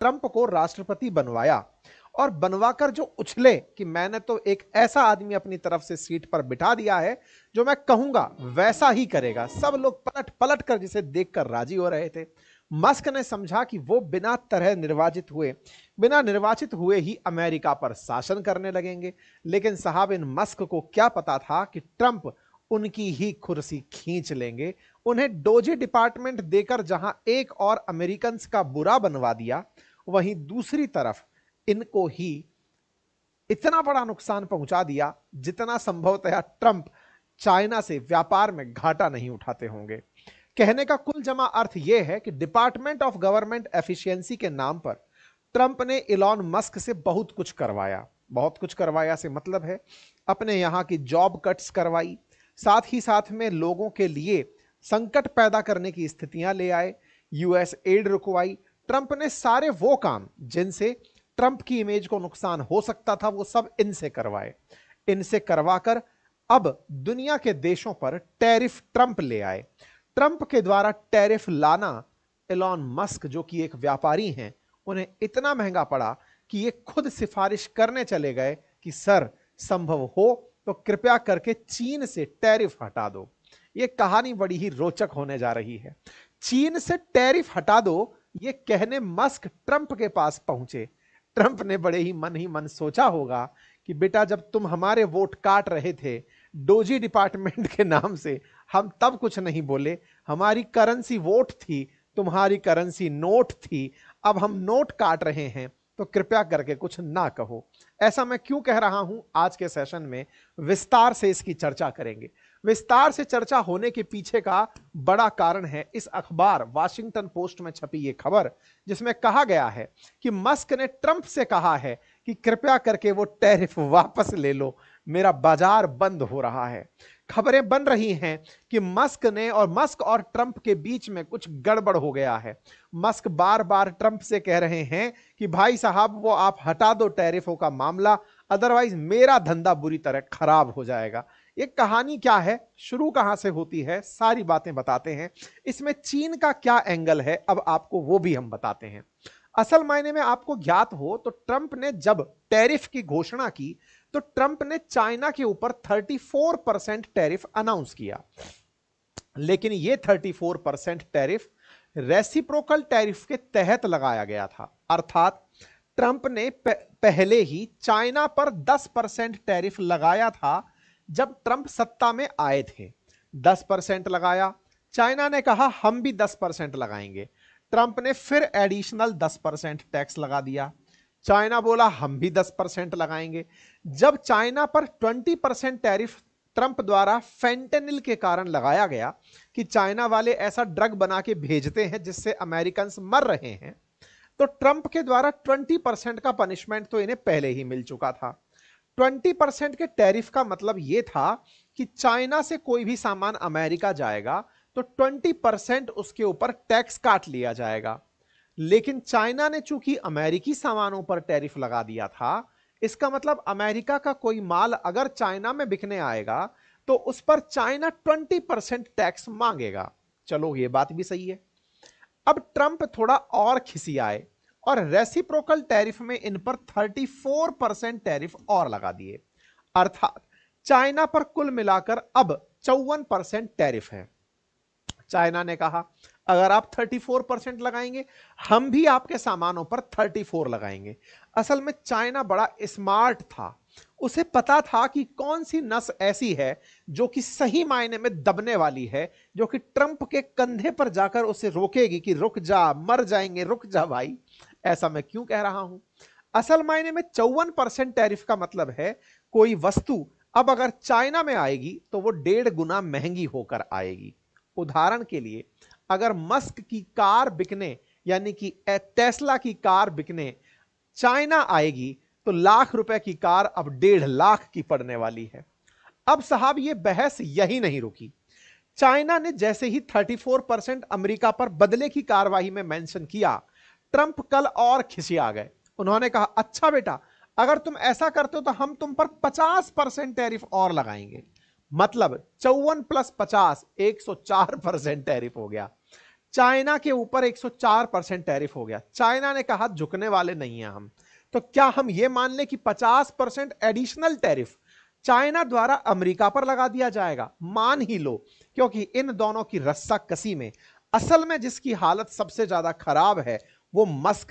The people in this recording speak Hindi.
ट्रंप को राष्ट्रपति बनवाया और बनवाकर जो उछले कि मैंने तो एक ऐसा आदमी अपनी तरफ से सीट पर बिठा दिया है जो मैं कहूंगा वैसा ही करेगा, सब लोग पलट पलट कर जिसे देखकर राजी हो रहे थे। मस्क ने समझा कि वो बिना निर्वाचित हुए ही अमेरिका पर शासन करने लगेंगे। लेकिन साहब, इन मस्क को क्या पता था कि ट्रंप उनकी ही कुर्सी खींच लेंगे। उन्हें डोजी डिपार्टमेंट देकर जहां एक और अमेरिकन का बुरा बनवा दिया, वहीं दूसरी तरफ इनको ही इतना बड़ा नुकसान पहुंचा दिया जितना संभवतः ट्रंप चाइना से व्यापार में घाटा नहीं उठाते होंगे। कहने का कुल जमा अर्थ यह है कि डिपार्टमेंट ऑफ गवर्नमेंट एफिशिएंसी के नाम पर ट्रंप ने इलॉन मस्क से बहुत कुछ करवाया। बहुत कुछ करवाया से मतलब है अपने यहां की जॉब कट्स करवाई, साथ ही साथ में लोगों के लिए संकट पैदा करने की स्थितियां ले आए, यूएस एड रुकवाई। ट्रंप ने सारे वो काम जिनसे ट्रंप की इमेज को नुकसान हो सकता था वो सब इनसे करवाए। इनसे करवाकर अब दुनिया के देशों पर टैरिफ ट्रंप ले आए। ट्रंप के द्वारा टैरिफ लाना एलॉन मस्क जो कि एक व्यापारी हैं, उन्हें इतना महंगा पड़ा कि ये खुद सिफारिश करने चले गए कि सर, संभव हो तो कृपया करके चीन से टैरिफ हटा दो। ये कहानी बड़ी ही रोचक होने जा रही है। चीन से टैरिफ हटा दो, ये कहने मस्क ट्रंप के पास पहुंचे। ट्रंप ने बड़े ही मन सोचा होगा कि बेटा, जब तुम हमारे वोट काट रहे थे डोजी डिपार्टमेंट के नाम से, हम तब कुछ नहीं बोले। हमारी करेंसी वोट थी, तुम्हारी करेंसी नोट थी। अब हम नोट काट रहे हैं तो कृपया करके कुछ ना कहो। ऐसा मैं क्यों कह रहा हूं, आज के सेशन में विस्तार से इसकी चर्चा करेंगे। विस्तार से चर्चा होने के पीछे का बड़ा कारण है इस अखबार वाशिंगटन पोस्ट में छपी ये खबर, जिसमें कहा गया है कि मस्क ने ट्रंप से कहा है कि कृपया करके वो टैरिफ वापस ले लो, मेरा बाजार बंद हो रहा है। खबरें बन रही हैं कि मस्क और ट्रंप के बीच में कुछ गड़बड़ हो गया है। मस्क बार बार ट्रंप से कह रहे हैं कि भाई साहब, वो आप हटा दो टैरिफों का मामला, अदरवाइज मेरा धंधा बुरी तरह खराब हो जाएगा। ये कहानी क्या है, शुरू कहां से होती है, सारी बातें बताते हैं। इसमें चीन का क्या एंगल है, अब आपको वो भी हम बताते हैं। असल मायने में आपको ज्ञात हो तो ट्रंप ने जब टैरिफ की घोषणा की तो ट्रंप ने चाइना के ऊपर 34% टैरिफ अनाउंस किया। लेकिन यह 34% टैरिफ रेसिप्रोकल टैरिफ के तहत लगाया गया था। अर्थात ट्रंप ने पहले ही चाइना पर 10% टैरिफ लगाया था जब ट्रंप सत्ता में आए थे। 10% लगाया, चाइना ने कहा हम भी 10% लगाएंगे। ट्रंप ने फिर एडिशनल 10% टैक्स लगा दिया। चाइना बोला हम भी 10% लगाएंगे। जब चाइना पर 20% टैरिफ ट्रंप द्वारा फेंटेनिल के कारण लगाया गया कि चाइना वाले ऐसा ड्रग बना के भेजते हैं जिससे अमेरिकन मर रहे हैं, तो ट्रंप के द्वारा 20% का पनिशमेंट तो इन्हें पहले ही मिल चुका था। 20% के टैरिफ का मतलब यह था कि चाइना से कोई भी सामान अमेरिका जाएगा तो 20% उसके ऊपर टैक्स काट लिया जाएगा। लेकिन चाइना ने चूंकि अमेरिकी सामानों पर टैरिफ लगा दिया था, इसका मतलब अमेरिका का कोई माल अगर चाइना में बिकने आएगा तो उस पर चाइना 20% टैक्स मांगेगा। चलो, ये बात भी सही है। अब ट्रंप थोड़ा और खिसियाए और रेसिप्रोकल टैरिफ में इन पर 34% टैरिफ और लगा दिए। अर्थात चाइना पर कुल मिलाकर अब 54% टैरिफ है। चाइना ने कहा अगर आप 34% लगाएंगे, हम भी आपके सामानों पर 34 लगाएंगे। असल में चाइना बड़ा स्मार्ट था, उसे पता था कि कौन सी नस ऐसी है जो कि सही मायने में दबने वाली है, जो कि ट्रंप के कंधे पर जाकर उसे रोकेगी कि रुक जा, मर जाएंगे, रुक जा भाई। ऐसा मैं क्यों कह रहा हूं? असल मायने में 54% टैरिफ का मतलब है कोई वस्तु अब अगर चाइना में आएगी तो वो 1.5 गुना महंगी होकर आएगी। उदाहरण के लिए, अगर मस्क की कार बिकने, यानी कि टेस्ला की कार बिकने चाइना आएगी तो ₹1,00,000 की कार अब 1.5 लाख की पड़ने वाली है। अब साहब, यह बहस यही नहीं रुकी। चाइना ने जैसे ही 34% अमेरिका पर बदले की कार्रवाई में मेंशन किया, ट्रंप कल और खिसिया गए। उन्होंने कहा अच्छा बेटा, अगर तुम ऐसा करते हो तो हम तुम पर 50% टैरिफ और लगाएंगे। मतलब 54 + 50 104% टैरिफ हो गया। चाइना के ऊपर 104% टैरिफ हो गया। चाइना ने कहा झुकने वाले नहीं हैं हम। तो क्या हम यह मान लें कि 50% एडिशनल टैरिफ चाइना द्वारा अमेरिका पर लगा दिया जाएगा? मान ही लो, क्योंकि इन दोनों की रस्साकसी में असल में जिसकी हालत सबसे ज्यादा खराब है वो मस्क